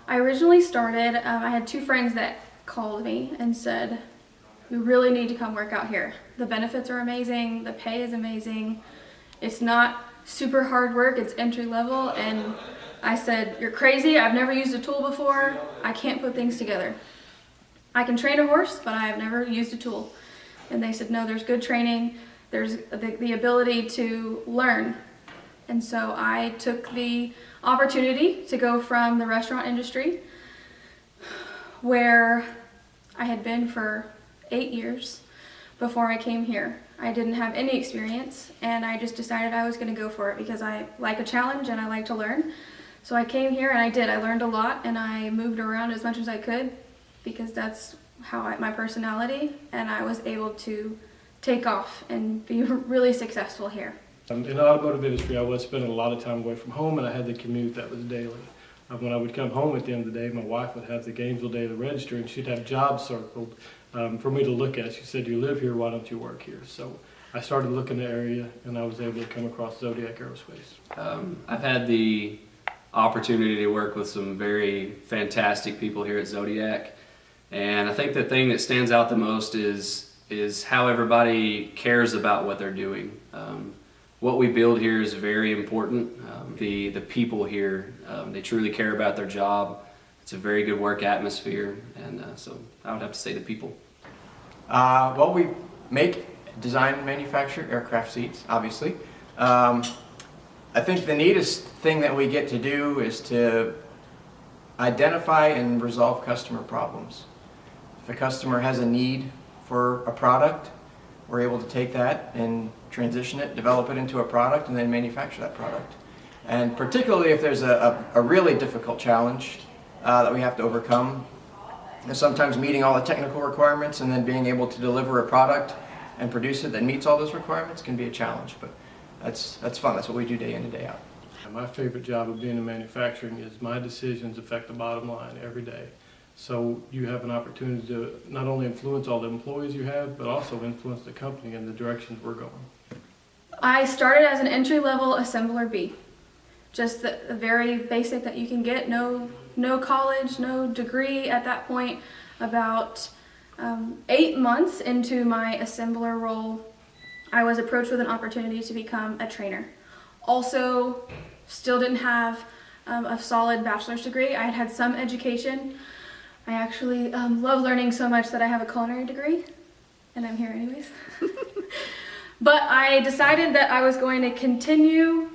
I originally started, I had two friends that called me and said, "You really need to come work out here. The benefits are amazing, the pay is amazing. It's not super hard work, it's entry level." And I said, "You're crazy, I've never used a tool before. I can't put things together. I can train a horse, but I have never used a tool." And they said, "No, there's good training. There's the ability to learn." And so I took the opportunity to go from the restaurant industry, where I had been for 8 years before I came here. I didn't have any experience, and I just decided I was going to go for it because I like a challenge and I like to learn. So I came here and I did. I learned a lot, and I moved around as much as I could because that's my personality, and I was able to take off and be really successful here. In the automotive industry, I was spending a lot of time away from home, and I had the commute that was daily. When I would come home at the end of the day, my wife would have the Gainesville Daily Register, and she'd have jobs circled for me to look at. She said, "You live here, why don't you work here?" So I started looking the area, and I was able to come across Zodiac Aerospace. I've had the opportunity to work with some very fantastic people here at Zodiac, and I think the thing that stands out the most is how everybody cares about what they're doing. What we build here is very important. The people here, they truly care about their job. It's a very good work atmosphere, and so I would have to say the people. Well, we make, design, and manufacture aircraft seats, obviously. I think the neatest thing that we get to do is to identify and resolve customer problems. If a customer has a need for a product, we're able to take that and transition it, develop it into a product, and then manufacture that product. And particularly if there's a really difficult challenge that we have to overcome, and sometimes meeting all the technical requirements and then being able to deliver a product and produce it that meets all those requirements can be a challenge, but that's fun. That's what we do day in and day out. My favorite job of being in manufacturing is my decisions affect the bottom line every day. So you have an opportunity to not only influence all the employees you have, but also influence the company in the directions we're going. I started as an entry-level assembler B. Just the very basic that you can get, no college, no degree at that point. About 8 months into my assembler role, I was approached with an opportunity to become a trainer. Also, still didn't have a solid bachelor's degree. I had had some education. I actually love learning so much that I have a culinary degree, and I'm here anyways. But I decided that I was going to continue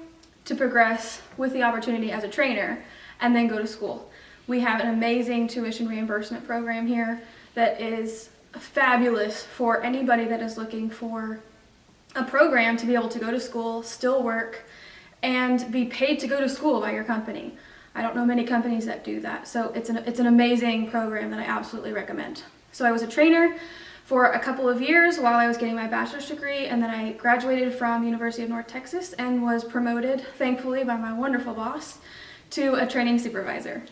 to progress with the opportunity as a trainer and then go to school. We have an amazing tuition reimbursement program here that is fabulous for anybody that is looking for a program to be able to go to school, still work, and be paid to go to school by your company. I don't know many companies that do that, so it's an amazing program that I absolutely recommend. So I was a trainer for a couple of years while I was getting my bachelor's degree, and then I graduated from University of North Texas and was promoted, thankfully by my wonderful boss, to a training supervisor.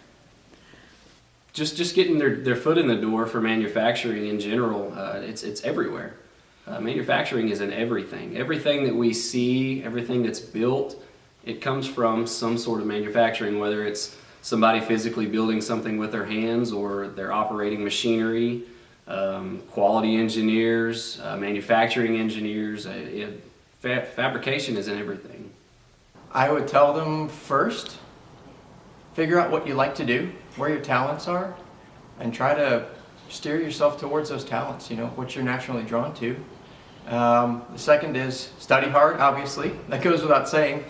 Just getting their foot in the door for manufacturing in general, it's everywhere. Manufacturing is in everything. Everything that we see, everything that's built, it comes from some sort of manufacturing, whether it's somebody physically building something with their hands or they're operating machinery, quality engineers, manufacturing engineers. Fabrication is in everything. I would tell them first, figure out what you like to do, where your talents are, and try to steer yourself towards those talents, what you're naturally drawn to. The second is study hard, obviously. That goes without saying.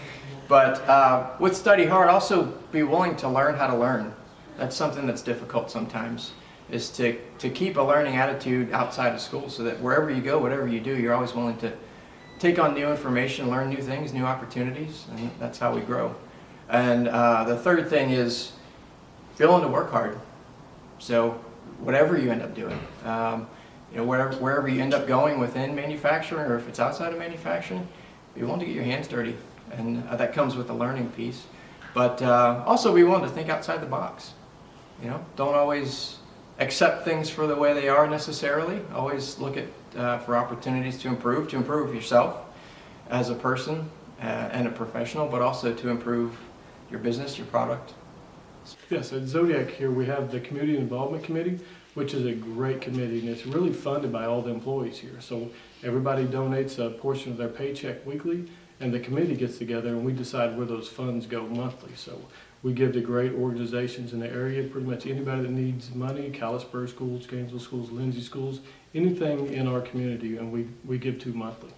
But with study hard, also be willing to learn how to learn. That's something that's difficult sometimes, is to keep a learning attitude outside of school so that wherever you go, whatever you do, you're always willing to take on new information, learn new things, new opportunities, and that's how we grow. And the third thing is willing to work hard. So whatever you end up doing, wherever you end up going within manufacturing or if it's outside of manufacturing, be willing to get your hands dirty. And that comes with the learning piece. But also be willing to think outside the box. Don't always accept things for the way they are necessarily. Always look at for opportunities to improve yourself as a person and a professional, but also to improve your business, your product. Yes, at Zodiac here, we have the Community Involvement Committee, which is a great committee, and it's really funded by all the employees here. So everybody donates a portion of their paycheck weekly, and the committee gets together and we decide where those funds go monthly. So we give to great organizations in the area, pretty much anybody that needs money, Kalispell Schools, Gainesville Schools, Lindsay Schools, anything in our community, and we give to monthly.